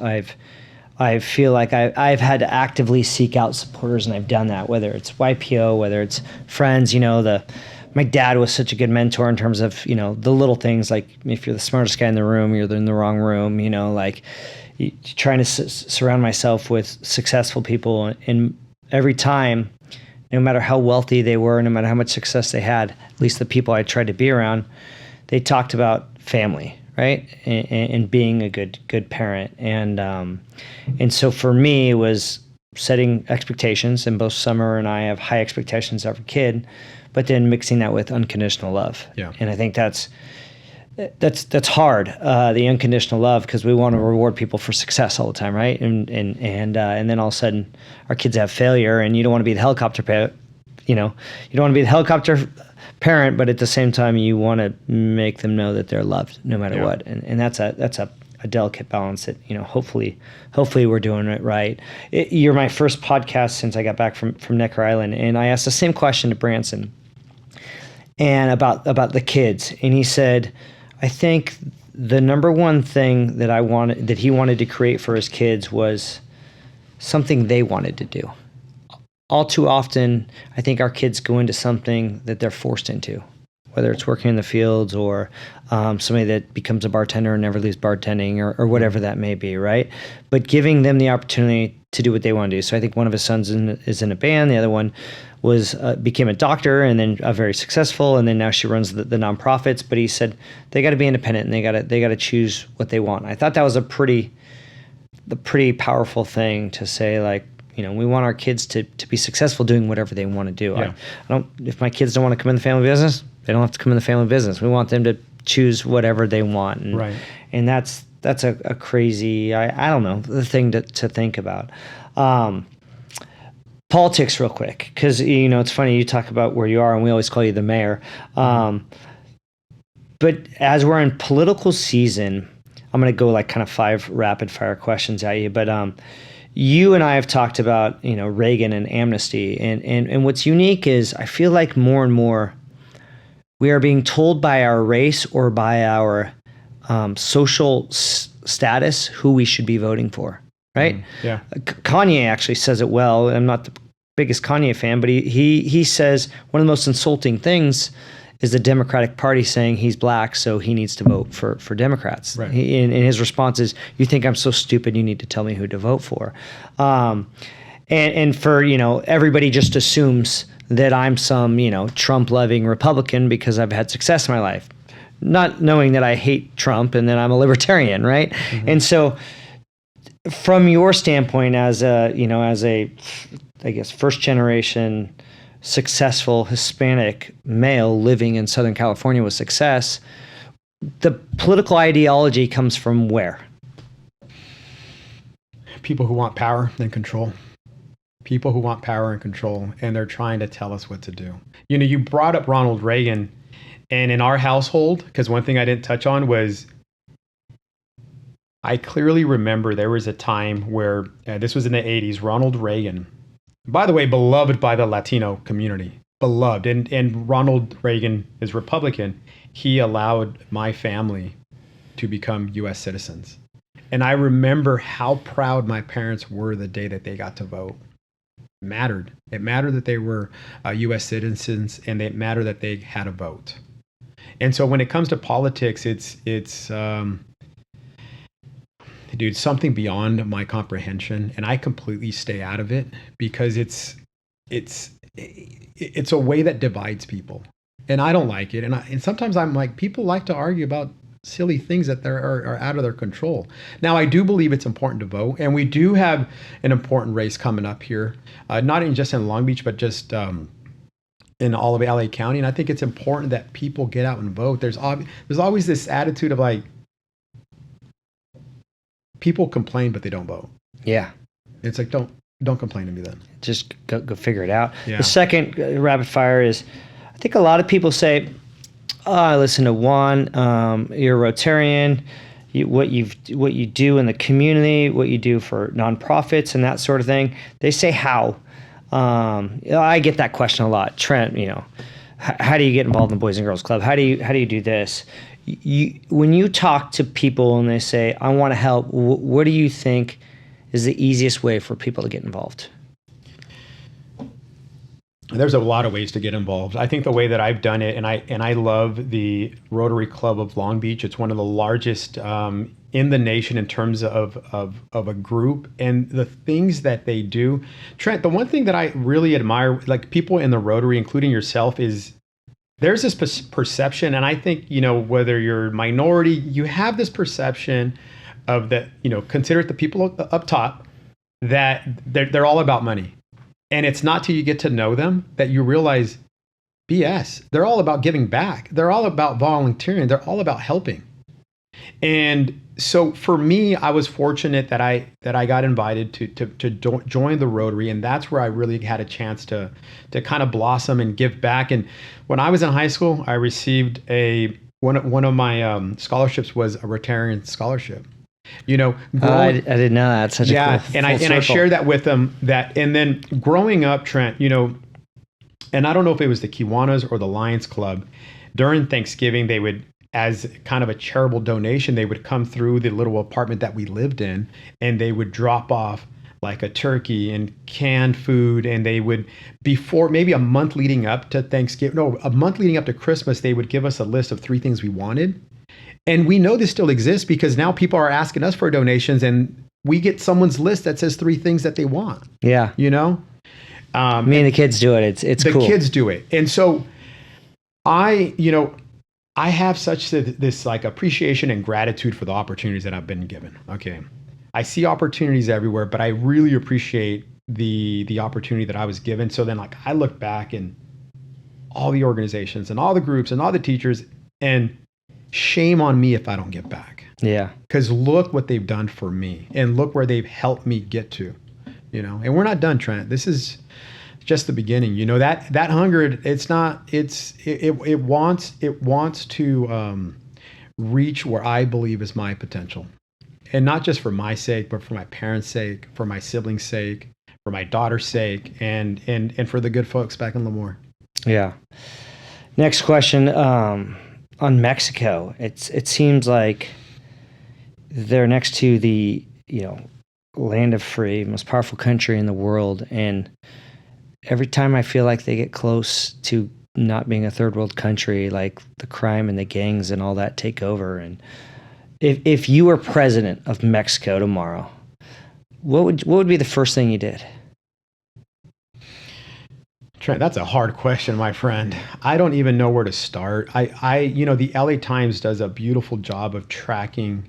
I feel like I've had to actively seek out supporters, and I've done that, whether it's YPO, whether it's friends. My dad was such a good mentor in terms of, the little things, like if you're the smartest guy in the room, you're in the wrong room, trying to surround myself with successful people. And every time, no matter how wealthy they were, no matter how much success they had, at least the people I tried to be around, they talked about family, right? And being a good parent. And so for me, it was setting expectations, and both Summer and I have high expectations of our kid, but then mixing that with unconditional love. Yeah. And I think that's hard, the unconditional love, because we want to reward people for success all the time, right? And then all of a sudden our kids have failure, and you don't want to be the helicopter parent, you don't want to be the helicopter parent, but at the same time you want to make them know that they're loved no matter what. And that's a delicate balance that, hopefully we're doing it right. You're my first podcast since I got back from Necker Island, and I asked the same question to Branson and about the kids, and he said, I think the number one thing that he wanted to create for his kids was something they wanted to do. All too often, I think our kids go into something that they're forced into, whether it's working in the fields or somebody that becomes a bartender and never leaves bartending, or whatever that may be, right? But giving them the opportunity to do what they want to do. So I think one of his sons is in a band. The other one became a doctor, and then very successful, and then now she runs the nonprofits. But he said they got to be independent, and they got to choose what they want. I thought that was a pretty powerful thing to say, like, we want our kids to be successful doing whatever they want to do. Yeah. If my kids don't want to come in the family business, they don't have to come in the family business. We want them to choose whatever they want. And, right. And that's a crazy, I don't know, the thing to think about. Politics real quick, because, it's funny, you talk about where you are, and we always call you the mayor. But as we're in political season, I'm going to go like kind of 5 rapid fire questions at you. But you and I have talked about, Reagan and amnesty. And what's unique is I feel like more and more we are being told by our race or by our social status who we should be voting for, right? Yeah. Kanye actually says it well. I'm not the biggest Kanye fan, but he says one of the most insulting things is the Democratic Party saying he's black, so he needs to vote for Democrats. Right. And his response is, "You think I'm so stupid? You need to tell me who to vote for." And for, everybody just assumes that I'm some, Trump-loving Republican because I've had success in my life, not knowing that I hate Trump and that I'm a libertarian, right? Mm-hmm. And so, from your standpoint, as a, I guess, first generation successful Hispanic male living in Southern California with success, the political ideology comes from where? People who want power and control. People who want power and control, and they're trying to tell us what to do. You brought up Ronald Reagan, and in our household, because one thing I didn't touch on was, I clearly remember there was a time where, this was in the 80s, Ronald Reagan, by the way, beloved by the Latino community, beloved. And Ronald Reagan is Republican. He allowed my family to become U.S. citizens. And I remember how proud my parents were the day that they got to vote. It mattered. It mattered that they were U.S. citizens, and it mattered that they had a vote. And so when it comes to politics, it's dude, something beyond my comprehension, and I completely stay out of it because it's a way that divides people, and I don't like it. And sometimes I'm like, people like to argue about silly things that are out of their control. Now, I do believe it's important to vote, and we do have an important race coming up here, not just in Long Beach, but just in all of LA County. And I think it's important that people get out and vote. There's always this attitude of like, people complain, but they don't vote. Yeah. It's like, don't complain to me then. Just go figure it out. Yeah. The second rapid fire is, I think a lot of people say, "Oh, I listen to Juan, you're a Rotarian, what you do in the community, what you do for nonprofits and that sort of thing." They say how. I get that question a lot. Trent, how do you get involved in the Boys and Girls Club? How do you do this? When you talk to people and they say, "I want to help," what do you think is the easiest way for people to get involved? There's a lot of ways to get involved. I think the way that I've done it, and I love the Rotary Club of Long Beach. It's one of the largest in the nation in terms of a group, and the things that they do. Trent, the one thing that I really admire, like people in the Rotary, including yourself, is there's this perception, and I think, whether you're minority, you have this perception of that, consider it the people up top, that they're all about money. And it's not till you get to know them that you realize, BS, they're all about giving back. They're all about volunteering. They're all about helping. And so for me, I was fortunate that I got invited to join the Rotary, and that's where I really had a chance to kind of blossom and give back. And when I was in high school, I received one of my scholarships was a Rotarian scholarship. I didn't know that. Such a cool and I shared that with them. And then growing up, Trent, and I don't know if it was the Kiwanis or the Lions Club, during Thanksgiving they would, as kind of a charitable donation, they would come through the little apartment that we lived in, and they would drop off like a turkey and canned food. And they would, before maybe a month leading up to Thanksgiving, a month leading up to Christmas, they would give us a list of 3 things we wanted. And we know this still exists because now people are asking us for donations, and we get someone's list that says 3 things that they want. Yeah. Me and the kids do it. It's cool. The kids do it. And so I have such this like appreciation and gratitude for the opportunities that I've been given. Okay. I see opportunities everywhere, but I really appreciate the opportunity that I was given. So then like I look back and all the organizations and all the groups and all the teachers, and shame on me if I don't give back. Yeah. Because look what they've done for me, and look where they've helped me get to, and we're not done, Trent. This is just the beginning. That hunger, it wants to reach where I believe is my potential. And not just for my sake, but for my parents' sake, for my siblings' sake, for my daughter's sake, and for the good folks back in Lemoore. Yeah. Next question. On Mexico, it seems like they're next to the land of free, most powerful country in the world, and every time I feel like they get close to not being a third world country, like the crime and the gangs and all that take over. And if you were president of Mexico tomorrow, what would be the first thing you did? Trent, that's a hard question, my friend. I don't even know where to start. The LA Times does a beautiful job of tracking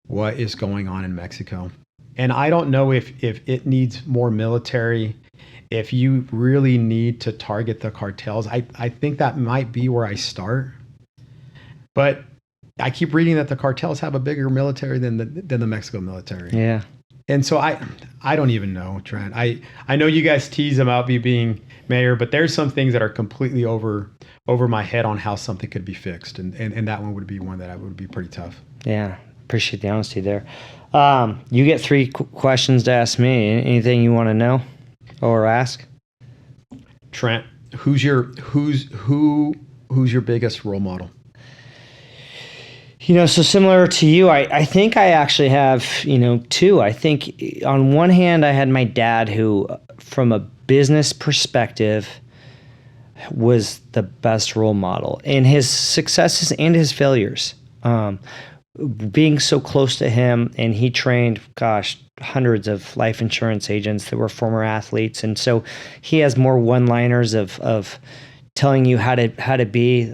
what is going on in Mexico. And I don't know if it needs more military, if you really need to target the cartels. I think that might be where I start. But I keep reading that the cartels have a bigger military than the Mexico military. Yeah. And so I don't even know, Trent. I know you guys tease about me being mayor, but there's some things that are completely over my head on how something could be fixed. And that one would be one that would be pretty tough. Yeah. Appreciate the honesty there. You get 3 questions to ask me. Anything you want to know or ask? Trent, who's your biggest role model? So similar to you, I think I actually have, 2. I think on one hand, I had my dad who, from a business perspective, was the best role model in his successes and his failures. Being so close to him, and he trained, hundreds of life insurance agents that were former athletes. And so he has more one-liners of telling you how to be,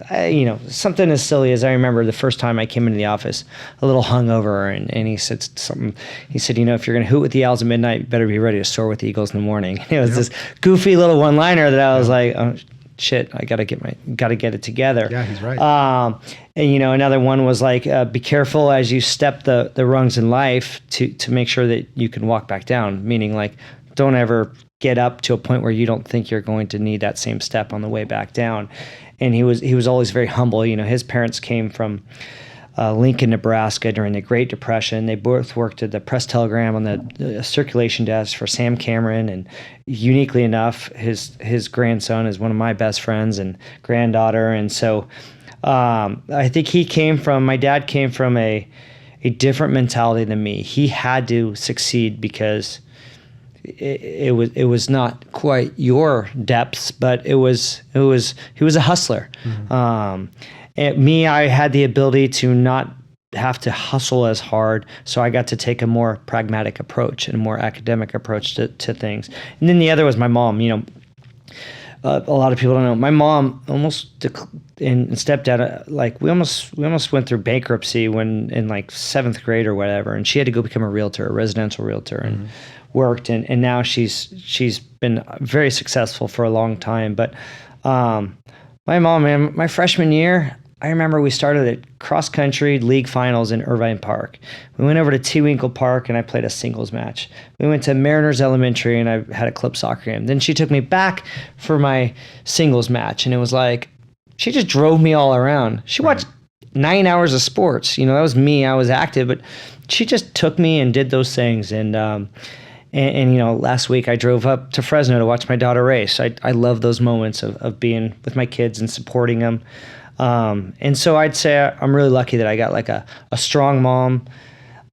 something as silly as I remember the first time I came into the office, a little hungover, and he said something. He said, if you're going to hoot with the owls at midnight, you better be ready to soar with the eagles in the morning. It was this goofy little one-liner that I was like, oh, shit, I gotta get it together. Yeah, he's right. And another one was like, be careful as you step the rungs in life to make sure that you can walk back down. Meaning, like, don't ever get up to a point where you don't think you're going to need that same step on the way back down. And he was always very humble. His parents came from Lincoln, Nebraska during the Great Depression. They both worked at the Press Telegram on the circulation desk for Sam Cameron. And uniquely enough, his grandson is one of my best friends and granddaughter. And so I think my dad came from a different mentality than me. He had to succeed because it was not quite your depths, but he was a hustler. Mm-hmm. I had the ability to not have to hustle as hard, so I got to take a more pragmatic approach and a more academic approach to things. And then the other was my mom. A lot of people don't know. My mom almost and stepdad, like we almost went through bankruptcy when in like 7th grade or whatever, and she had to go become a residential realtor, and mm-hmm. worked, and now she's been very successful for a long time. But my mom, man, my freshman year, I remember we started at cross-country league finals in Irvine Park. We went over to Tewinkle Park, and I played a singles match. We went to Mariners Elementary, and I had a club soccer game. Then she took me back for my singles match, and it was like, she just drove me all around. She watched 9 hours of sports. That was me. I was active, but she just took me and did those things. And last week I drove up to Fresno to watch my daughter race. I love those moments of being with my kids and supporting them. And so I'd say I'm really lucky that I got like a strong mom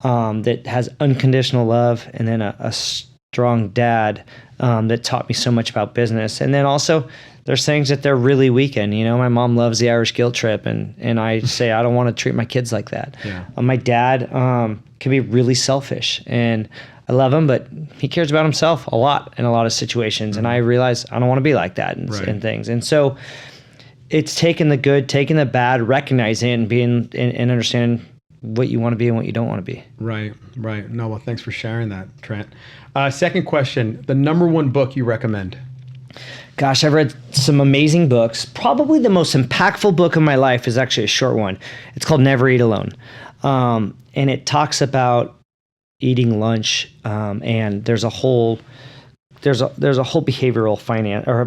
that has unconditional love, and then a strong dad that taught me so much about business. And then also there's things that they're really weak in. My mom loves the Irish guilt trip, and I say I don't want to treat my kids like that. Yeah. My dad can be really selfish, and I love him, but he cares about himself a lot in a lot of situations. And I realize I don't want to be like that and things. And so it's taking the good, taking the bad, recognizing it, and being and understanding what you want to be and what you don't want to be. Right. No, well, thanks for sharing that, Trent. Second question, the number one book you recommend? Gosh, I've read some amazing books. Probably the most impactful book of my life is actually a short one. It's called Never Eat Alone. And it talks about eating lunch, and there's a whole behavioral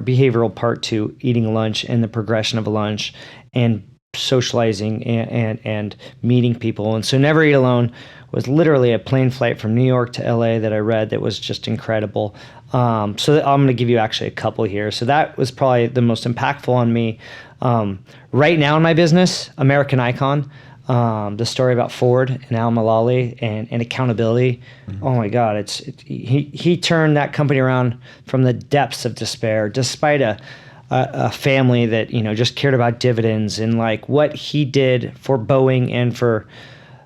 behavioral part to eating lunch and the progression of a lunch and socializing and meeting people. And so Never Eat Alone was literally a plane flight from New York to LA that I read that was just incredible. So I'm going to give you actually a couple here. So that was probably the most impactful on me. Right now in my business, American Icon. the story about Ford and Al Mulally and accountability. Oh my God, he turned that company around from the depths of despair, despite a family that just cared about dividends. And like what he did for Boeing and for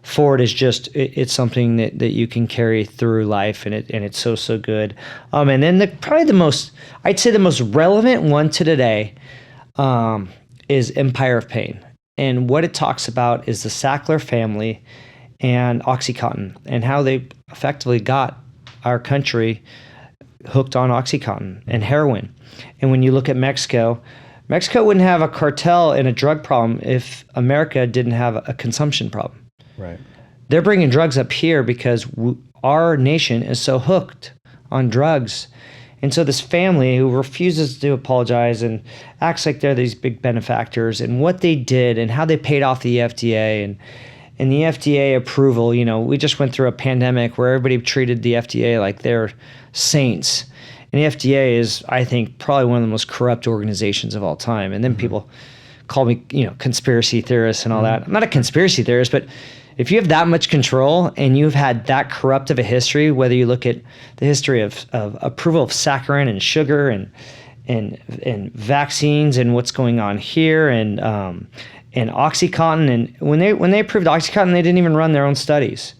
Ford is just it's something that you can carry through life, and it's so good. And then probably the most relevant one to today is Empire of Pain. And what it talks about is the Sackler family and OxyContin and how they effectively got our country hooked on OxyContin and heroin. And when you look at Mexico wouldn't have a cartel and a drug problem if America didn't have a consumption problem. Right. They're bringing drugs up here because our nation is so hooked on drugs. And so this family who refuses to apologize and acts like they're these big benefactors, and what they did and how they paid off the FDA and the FDA approval, we just went through a pandemic where everybody treated the FDA like they're saints. And the FDA is, I think, probably one of the most corrupt organizations of all time. And then people call me, conspiracy theorist and all that. I'm not a conspiracy theorist, but if you have that much control and you've had that corrupt of a history, whether you look at the history of approval of saccharin and sugar and vaccines and what's going on here and OxyContin, and when they approved OxyContin, they didn't even run their own studies.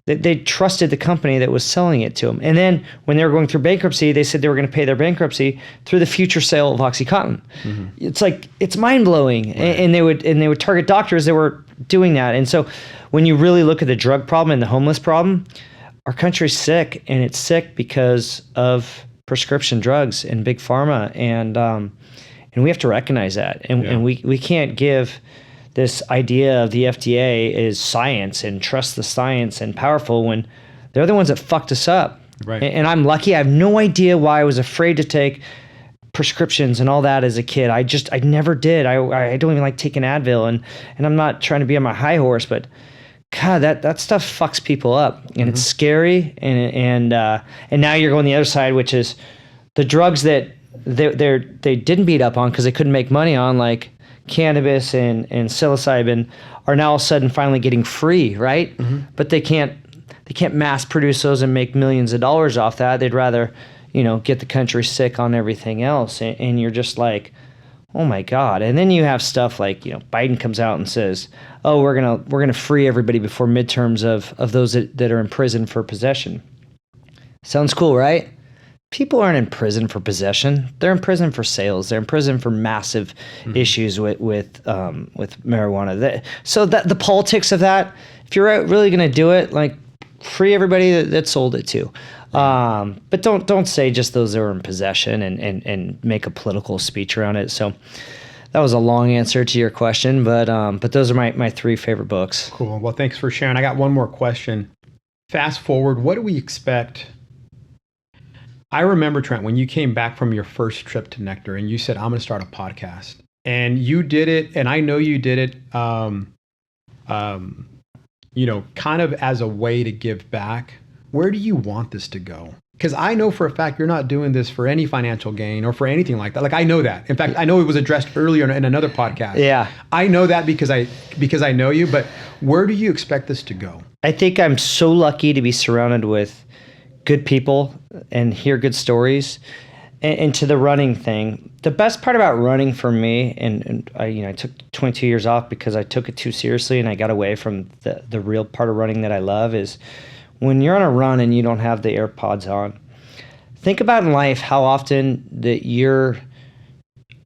They trusted the company that was selling it to them. And then when they were going through bankruptcy, they said they were going to pay their bankruptcy through the future sale of OxyContin. It's like, it's mind blowing. Right. And they would target doctors that were doing that. And so when you really look at the drug problem and the homeless problem, our country's sick, and it's sick because of prescription drugs and big pharma. And we have to recognize that. And we can't give this idea of the FDA is science and trust the science and powerful when they're the ones that fucked us up. Right. And I'm lucky. I have no idea why I was afraid to take prescriptions and all that as a kid. I never did. I don't even like taking Advil, and I'm not trying to be on my high horse, but God, that stuff fucks people up, and it's scary. And now you're going the other side, which is the drugs that they didn't beat up on because they couldn't make money on, like cannabis and psilocybin, are now all of a sudden finally getting free, right? But they can't mass produce those and make millions of dollars off that. They'd rather, get the country sick on everything else. And you're just like, oh my God. And then you have stuff like, Biden comes out and says, oh, we're gonna free everybody before midterms of those that are in prison for possession. Sounds cool, right? People aren't in prison for possession. They're in prison for sales. They're in prison for massive issues with marijuana. So the politics of that, if you're really going to do it, like free everybody that sold it to. But don't say just those that are in possession and make a political speech around it. So that was a long answer to your question, but those are my three favorite books. Cool. Well, thanks for sharing. I got one more question. Fast forward, what do we expect? I remember, Trent, when you came back from your first trip to Nectar and you said, I'm going to start a podcast, and you did it. And I know you did it, kind of as a way to give back. Where do you want this to go? Because I know for a fact you're not doing this for any financial gain or for anything like that. Like, I know that. In fact, I know it was addressed earlier in another podcast. Yeah. I know that because I know you, but where do you expect this to go? I think I'm so lucky to be surrounded with good people and hear good stories. And to the running thing, the best part about running for me, and I took 22 years off because I took it too seriously and I got away from the real part of running that I love, is when you're on a run and you don't have the AirPods on. Think about in life how often that you're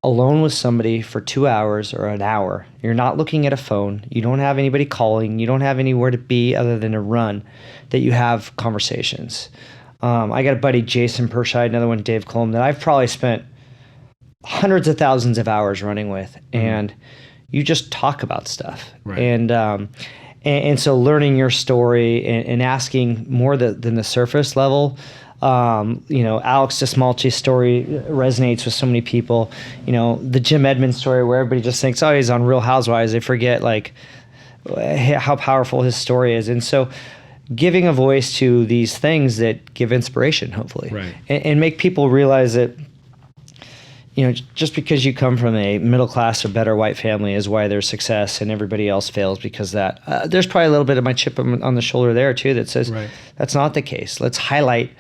alone with somebody for 2 hours or an hour. You're not looking at a phone. You don't have anybody calling. You don't have anywhere to be other than to run, that you have conversations. I got a buddy, Jason Pershide, another one, Dave Colm, that I've probably spent hundreds of thousands of hours running with. And you just talk about stuff. Right. And so learning your story and asking more than the surface level. Alex Dismalchi's story resonates with so many people. The Jim Edmonds story, where everybody just thinks, oh, he's on Real Housewives. They forget like how powerful his story is. And so giving a voice to these things that give inspiration, hopefully, right, and make people realize that just because you come from a middle class or better white family is why there's success and everybody else fails because that. There's probably a little bit of my chip on the shoulder there too that says that's not the case. Let's highlight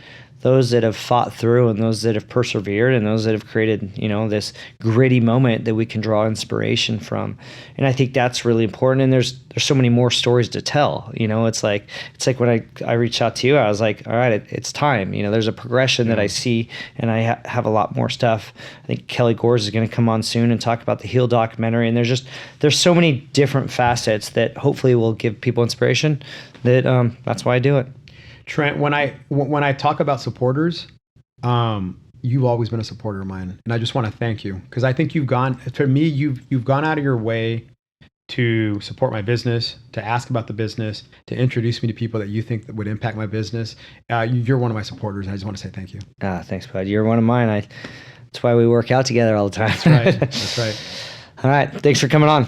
those that have fought through and those that have persevered and those that have created, this gritty moment that we can draw inspiration from. And I think that's really important. And there's so many more stories to tell. It's like when I reached out to you, I was like, all right, it's time. There's a progression that I see, and I have a lot more stuff. I think Kelly Gores is going to come on soon and talk about the Heal documentary. And there's so many different facets that hopefully will give people inspiration. That's why I do it. Trent, when I talk about supporters, you've always been a supporter of mine, and I just want to thank you because I think you've gone out of your way to support my business, to ask about the business, to introduce me to people that you think that would impact my business. You're one of my supporters, and I just want to say thank you. Thanks, bud. You're one of mine. That's why we work out together all the time. That's right. That's right. All right. Thanks for coming on.